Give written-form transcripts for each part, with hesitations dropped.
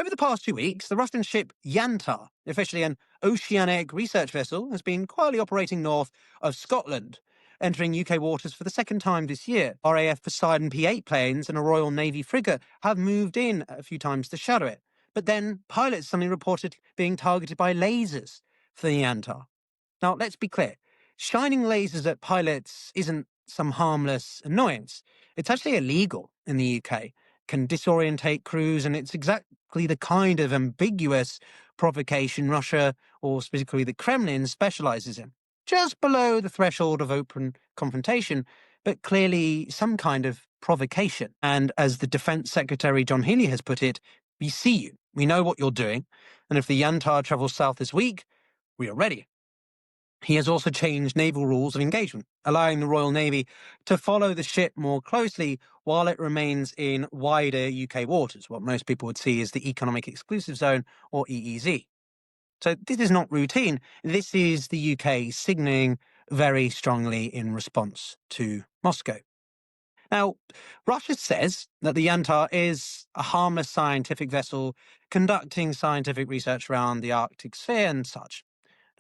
Over the past 2 weeks, the Russian ship Yantar, officially an oceanic research vessel, has been quietly operating north of Scotland, entering UK waters for the second time this year. RAF Poseidon P-8 planes and a Royal Navy frigate have moved in a few times to shadow it. But then pilots suddenly reported being targeted by lasers for the Yantar. Now, let's be clear. Shining lasers at pilots isn't some harmless annoyance. It's actually illegal in the UK, can disorientate crews, and it's exactly the kind of ambiguous provocation Russia, or specifically the Kremlin, specializes in. Just below the threshold of open confrontation, but clearly some kind of provocation. And as the Defense Secretary John Healey has put it, we see you, we know what you're doing, and if the Yantar travels south this week, we are ready. He has also changed naval rules of engagement, allowing the Royal Navy to follow the ship more closely while it remains in wider UK waters, what most people would see as the Economic Exclusive Zone, or EEZ. So this is not routine. This is the UK signalling very strongly in response to Moscow. Now, Russia says that the Yantar is a harmless scientific vessel conducting scientific research around the Arctic sphere and such.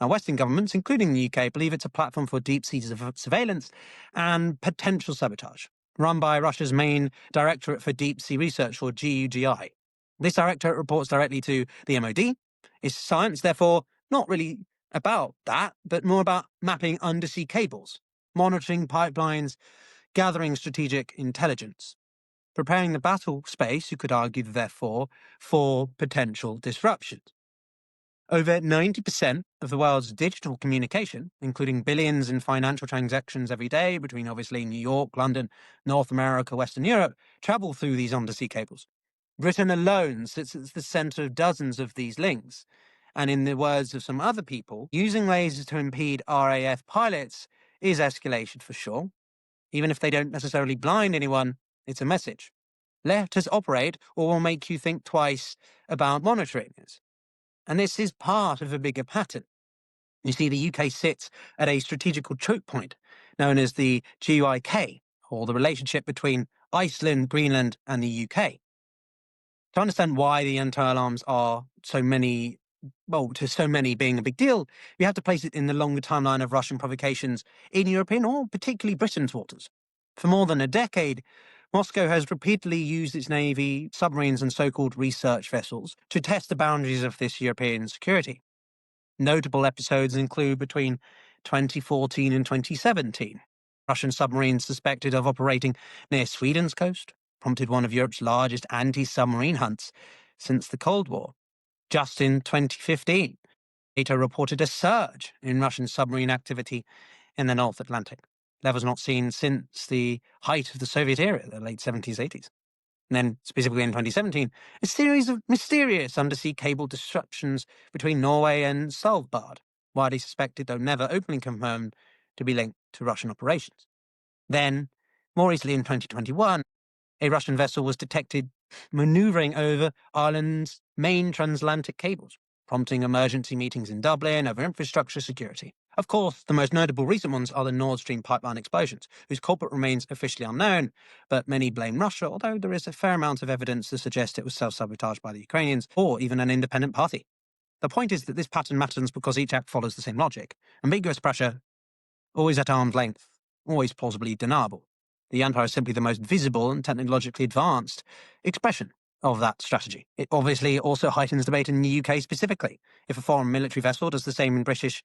Now, Western governments, including the UK, believe it's a platform for deep-sea surveillance and potential sabotage, run by Russia's main Directorate for Deep Sea Research, or GUGI. This directorate reports directly to the MOD. Is science, therefore, not really about that, but more about mapping undersea cables, monitoring pipelines, gathering strategic intelligence, preparing the battle space, you could argue, therefore, for potential disruptions. Over 90% of the world's digital communication, including billions in financial transactions every day between obviously New York, London, North America, Western Europe, travel through these undersea cables. Britain alone sits at the center of dozens of these links. And in the words of some other people, using lasers to impede RAF pilots is escalation for sure. Even if they don't necessarily blind anyone, it's a message. Let us operate, or we'll make you think twice about monitoring this. And this is part of a bigger pattern. You see, the UK sits at a strategical choke point known as the GUIK, or the relationship between Iceland, Greenland, and the UK. To understand why the Yantar alarms are so many being a big deal, you have to place it in the longer timeline of Russian provocations in European, or particularly Britain's waters. For more than a decade, Moscow has repeatedly used its navy, submarines, and so-called research vessels to test the boundaries of this European security. Notable episodes include between 2014 and 2017. Russian submarines suspected of operating near Sweden's coast prompted one of Europe's largest anti-submarine hunts since the Cold War. Just in 2015, NATO reported a surge in Russian submarine activity in the North Atlantic, levels not seen since the height of the Soviet era, the late 70s, 80s. And then, specifically in 2017, a series of mysterious undersea cable disruptions between Norway and Svalbard, widely suspected, though never openly confirmed, to be linked to Russian operations. Then, more recently in 2021, a Russian vessel was detected maneuvering over Ireland's main transatlantic cables, prompting emergency meetings in Dublin over infrastructure security. Of course, the most notable recent ones are the Nord Stream pipeline explosions, whose culprit remains officially unknown, but many blame Russia, although there is a fair amount of evidence to suggest it was self-sabotage by the Ukrainians, or even an independent party. The point is that this pattern matters because each act follows the same logic. Ambiguous pressure, always at arm's length, always plausibly deniable. The Yantar is simply the most visible and technologically advanced expression of that strategy. It obviously also heightens debate in the UK specifically. If a foreign military vessel does the same in British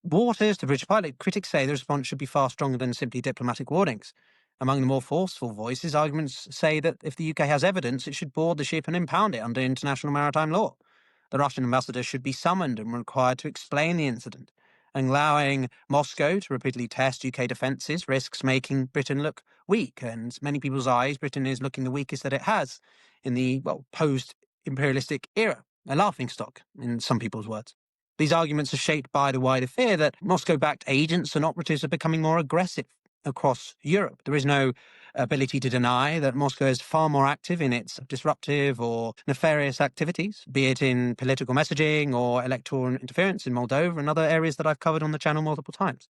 waters to British pilot, critics say the response should be far stronger than simply diplomatic warnings. Among the more forceful voices, arguments say that if the UK has evidence, it should board the ship and impound it under international maritime law. The Russian ambassador should be summoned and required to explain the incident. Allowing Moscow to repeatedly test UK defences risks making Britain look weak, and many people's eyes, Britain is looking the weakest that it has in the, post-imperialistic era, a laughingstock, in some people's words. These arguments are shaped by the wider fear that Moscow-backed agents and operatives are becoming more aggressive across Europe. There is no ability to deny that Moscow is far more active in its disruptive or nefarious activities, be it in political messaging or electoral interference in Moldova and other areas that I've covered on the channel multiple times.